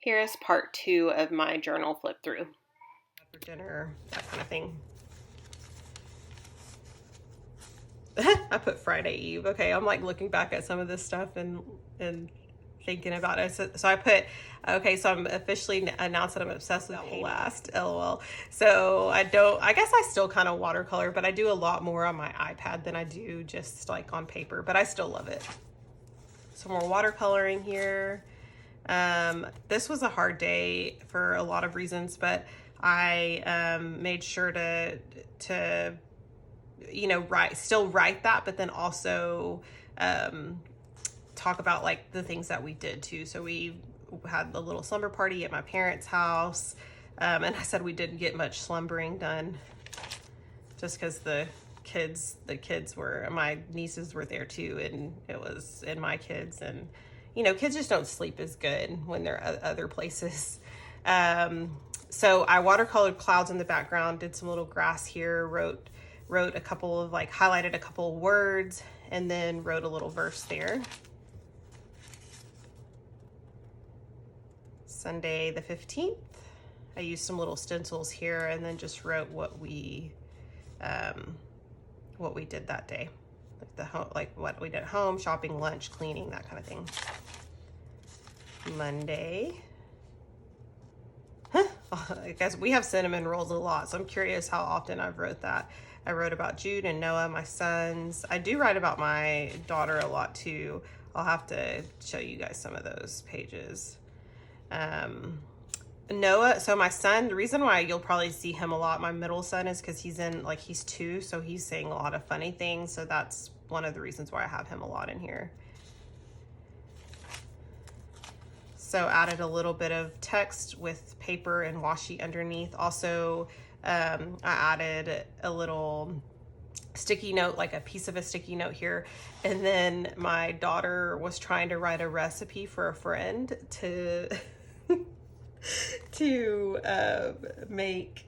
Here is part 2 of my journal flip through. For dinner, that kind of thing. I put Friday Eve. Okay, I'm like looking back at some of this stuff and thinking about it. So I put, okay, so I'm officially announced that I'm obsessed with last, LOL. So I guess I still kind of watercolor, but I do a lot more on my iPad than I do just like on paper, but I still love it. Some more watercoloring here. This was a hard day for a lot of reasons, but I made sure to you know, still write that, but then also talk about like the things that we did too. So we had a little slumber party at my parents' house, and I said we didn't get much slumbering done just because the kids were, my nieces were there too, and it was, and my kids, and you know, kids just don't sleep as good when they're at other places. So I watercolored clouds in the background, did some little grass here, wrote a couple of like, highlighted a couple of words, and then wrote a little verse there. Sunday the 15th, I used some little stencils here and then just wrote what we did that day. Like what we did at home, shopping, lunch, cleaning, that kind of thing. Monday. I guess we have cinnamon rolls a lot, so I'm curious how often I've wrote that. I wrote about Jude and Noah, my sons. I do write about my daughter a lot too. I'll have to show you guys some of those pages. Noah, so my son, the reason why you'll probably see him a lot, my middle son, is because he's 2, so he's saying a lot of funny things. So that's one of the reasons why I have him a lot in here. So added a little bit of text with paper and washi underneath. Also, I added a little sticky note, like a piece of a sticky note here. And then my daughter was trying to write a recipe for a friend to make,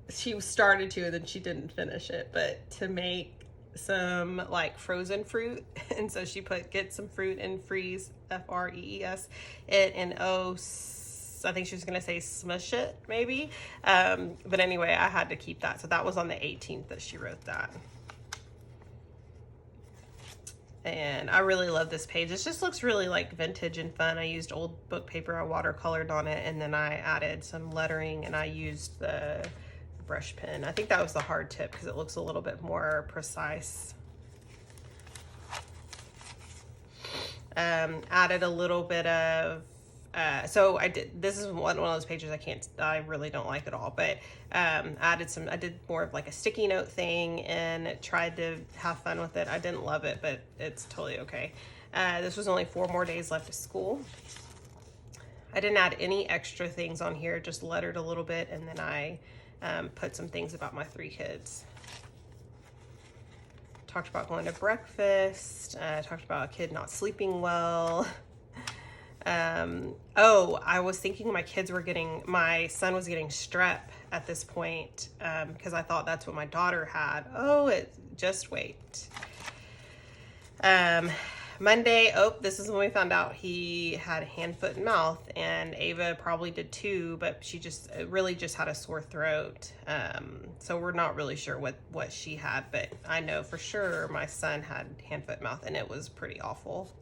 she started to, and then she didn't finish it, but to make some like frozen fruit. And so she put, get some fruit and freeze, F-R-E-E-S it, and I think she was gonna say smush it maybe, but anyway, I had to keep that. So that was on the 18th that she wrote that. And I really love this page. It just looks really like vintage and fun. I used old book paper, I watercolored on it, and then I added some lettering, and I used the brush pen. I think that was the hard tip because it looks a little bit more precise. Added a little bit of, so I did, this is one of those pages I really don't like at all, but I did more of like a sticky note thing and tried to have fun with it. I didn't love it, but it's totally okay. This was only 4 more days left of school. I didn't add any extra things on here, just lettered a little bit, and then I put some things about my 3 kids. Talked about going to breakfast, talked about a kid not sleeping well. Oh, I was thinking my son was getting strep at this point, because I thought that's what my daughter had. Oh, just wait. Monday, this is when we found out he had hand, foot, and mouth, and Ava probably did too, but she really just had a sore throat. So we're not really sure what she had, but I know for sure my son had hand, foot, mouth, and it was pretty awful.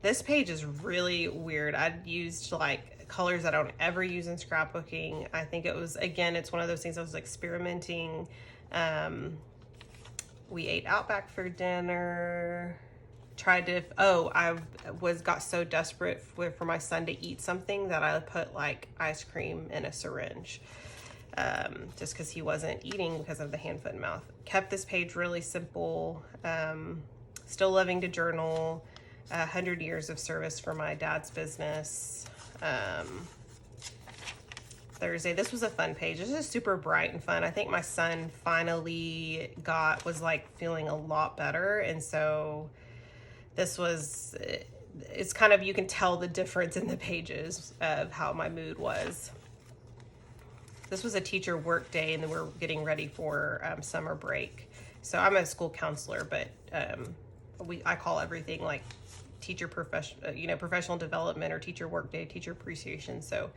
This page is really weird. I'd used like colors I don't ever use in scrapbooking. I think it was, again, it's one of those things I was experimenting. We ate Outback for dinner. I got so desperate for my son to eat something that I put like ice cream in a syringe, just because he wasn't eating because of the hand, foot, and mouth. Kept this page really simple. Still loving to journal. 100 years of service for my dad's business. Thursday, this was a fun page. This is super bright and fun. I think my son finally was like feeling a lot better, and so it's kind of, you can tell the difference in the pages of how my mood was. This was a teacher work day, and then we're getting ready for summer break. So I'm a school counselor, but I call everything like professional development or teacher work day, teacher appreciation. So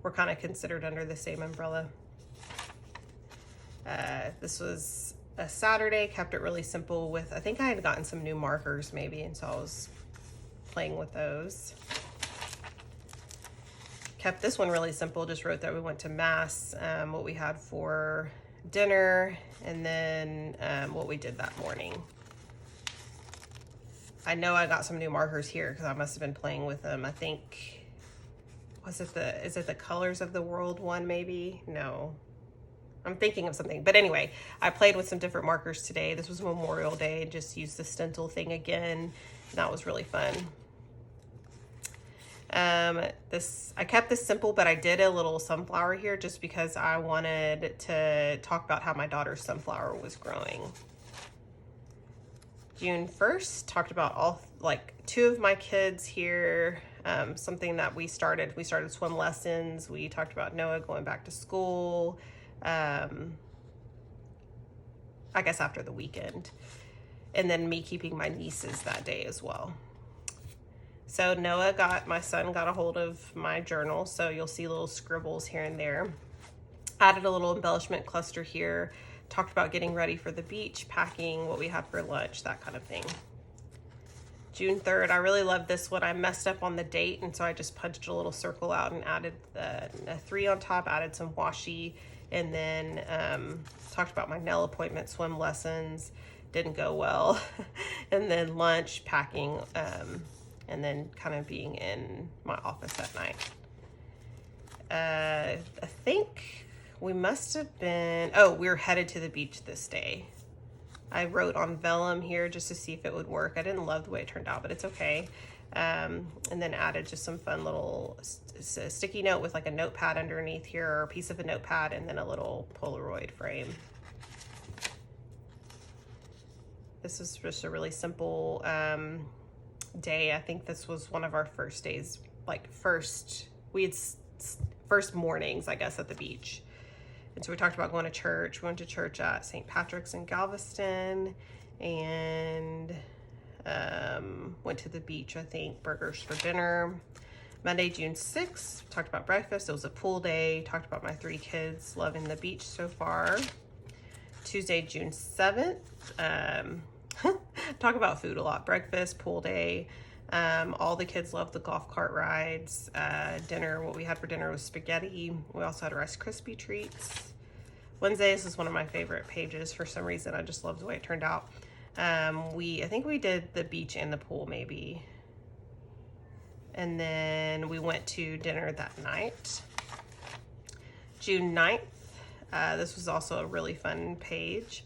we're kind of considered under the same umbrella. This was a Saturday, kept it really simple with, I think I had gotten some new markers maybe, and so I was playing with those. Kept this one really simple, just wrote that we went to Mass, what we had for dinner, and then what we did that morning. I know I got some new markers here because I must have been playing with them. I think, is it the Colors of the World one maybe? No. I'm thinking of something. But anyway, I played with some different markers today. This was Memorial Day, just used the stencil thing again. And that was really fun. I kept this simple, but I did a little sunflower here just because I wanted to talk about how my daughter's sunflower was growing. June 1st, talked about two of my kids here. Something that we started swim lessons. We talked about Noah going back to school. I guess after the weekend, and then me keeping my nieces that day as well. So my son got a hold of my journal, so you'll see little scribbles here and there. Added a little embellishment cluster here, talked about getting ready for the beach, packing, what we had for lunch, that kind of thing. June 3rd, I really love this one. I messed up on the date, and so I just punched a little circle out and added a 3 on top, added some washi, and then talked about my nail appointment, swim lessons, didn't go well, and then lunch, packing, and then kind of being in my office at night. I think we must have been, we were headed to the beach this day. I wrote on vellum here just to see if it would work. I didn't love the way it turned out, but it's okay. And then added just some fun little sticky note with like a notepad underneath here, or a piece of a notepad, and then a little Polaroid frame. This is just a really simple day. I think this was one of our first days, first mornings, I guess, at the beach. And so we talked about going to church. We went to church at St. Patrick's in Galveston, and went to the beach, I think, burgers for dinner. Monday, June 6th, talked about breakfast. It was a pool day. Talked about my 3 kids loving the beach so far. Tuesday, June 7th, talk about food a lot. Breakfast, pool day. All the kids loved the golf cart rides. Dinner, what we had for dinner was spaghetti. We also had Rice Krispie treats. Wednesday, this is one of my favorite pages for some reason. I just loved the way it turned out. I think we did the beach and the pool maybe. And then we went to dinner that night. June 9th, this was also a really fun page.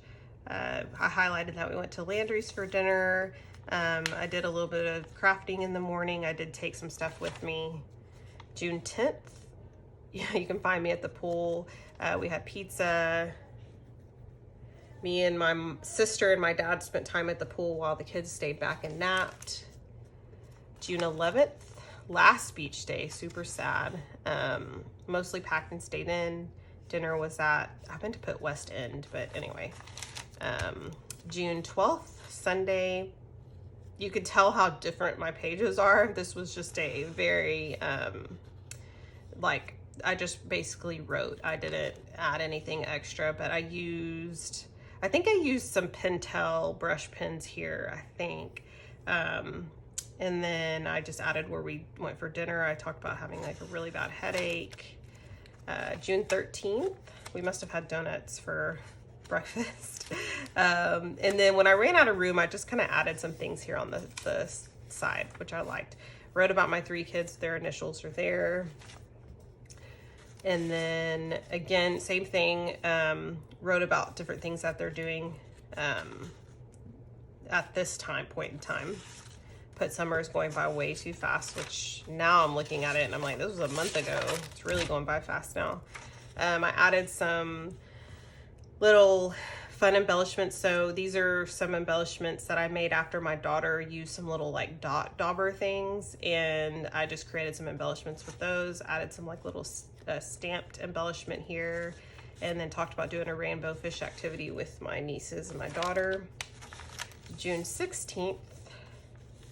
I highlighted that we went to Landry's for dinner. I did a little bit of crafting in the morning. I did take some stuff with me. June 10th, you can find me at the pool. We had pizza. Me and my sister and my dad spent time at the pool while the kids stayed back and napped. June 11th, last beach day, super sad. Mostly packed and stayed in. Dinner was I meant to put West End, but anyway. June 12th, Sunday. You could tell how different my pages are. This was just a very, I just basically wrote. I didn't add anything extra, but I think I used some Pentel brush pens here, I think. And then I just added where we went for dinner. I talked about having a really bad headache. June 13th, we must have had donuts for breakfast. And then when I ran out of room, I just kind of added some things here on the side, which I liked. Wrote about my 3 kids, their initials are there. And then again, same thing, wrote about different things that they're doing at this point in time. Put summer is going by way too fast, which now I'm looking at it and I'm like, this was a month ago. It's really going by fast now. I added some little fun embellishments. So these are some embellishments that I made after my daughter used some little dauber things, and I just created some embellishments with those. Added some little stamped embellishment here, and then talked about doing a rainbow fish activity with my nieces and my daughter. June 16th,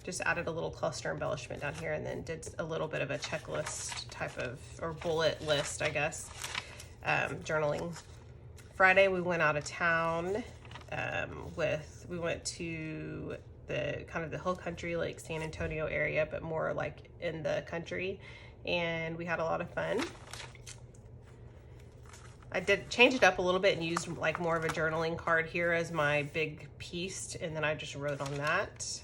just added a little cluster embellishment down here, and then did a little bit of a checklist type of, or bullet list, I guess, journaling. Friday, we went out of town we went to the kind of the hill country, like San Antonio area, but more like in the country, and we had a lot of fun. I did change it up a little bit and used like more of a journaling card here as my big piece, and then I just wrote on that.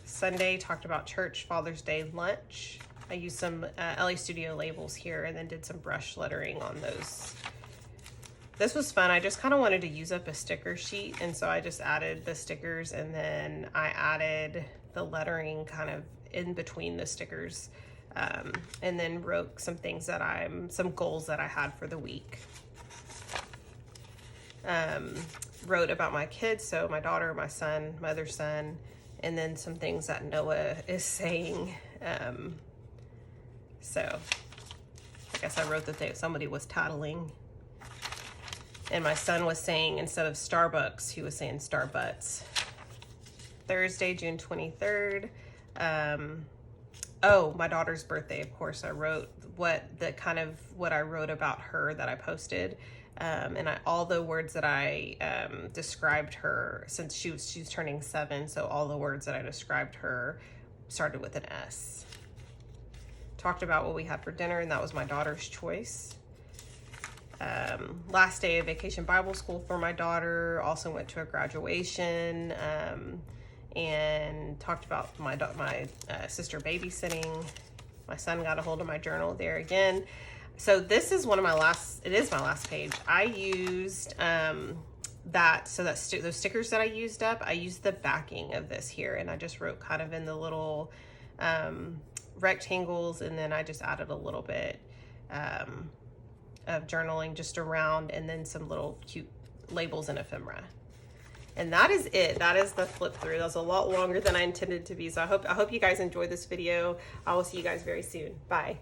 Sunday, talked about church, Father's Day lunch. I used some LA Studio labels here and then did some brush lettering on those. This was fun. I just kind of wanted to use up a sticker sheet, and so I just added the stickers, and then I added the lettering kind of in between the stickers, and then wrote some things that some goals that I had for the week. Wrote about my kids, so my daughter, my son, my other son, and then some things that Noah is saying. So I guess I wrote that somebody was tattling. And my son was saying, instead of Starbucks, he was saying Starbutts. Thursday, June 23rd. Oh, my daughter's birthday, of course. I wrote what I wrote about her that I posted. And all the words that I described her, since she's turning 7, so all the words that I described her started with an S. Talked about what we had for dinner, and that was my daughter's choice. Last day of vacation Bible school for my daughter. Also went to a graduation, and talked about my sister babysitting. My son got a hold of my journal there again. So this is my last page. I used those stickers that I used up, I used the backing of this here, and I just wrote kind of in the little rectangles, and then I just added a little bit of journaling just around, and then some little cute labels and ephemera. And that is it. That is the flip through. That was a lot longer than I intended to be. So I hope you guys enjoyed this video. I will see you guys very soon. Bye.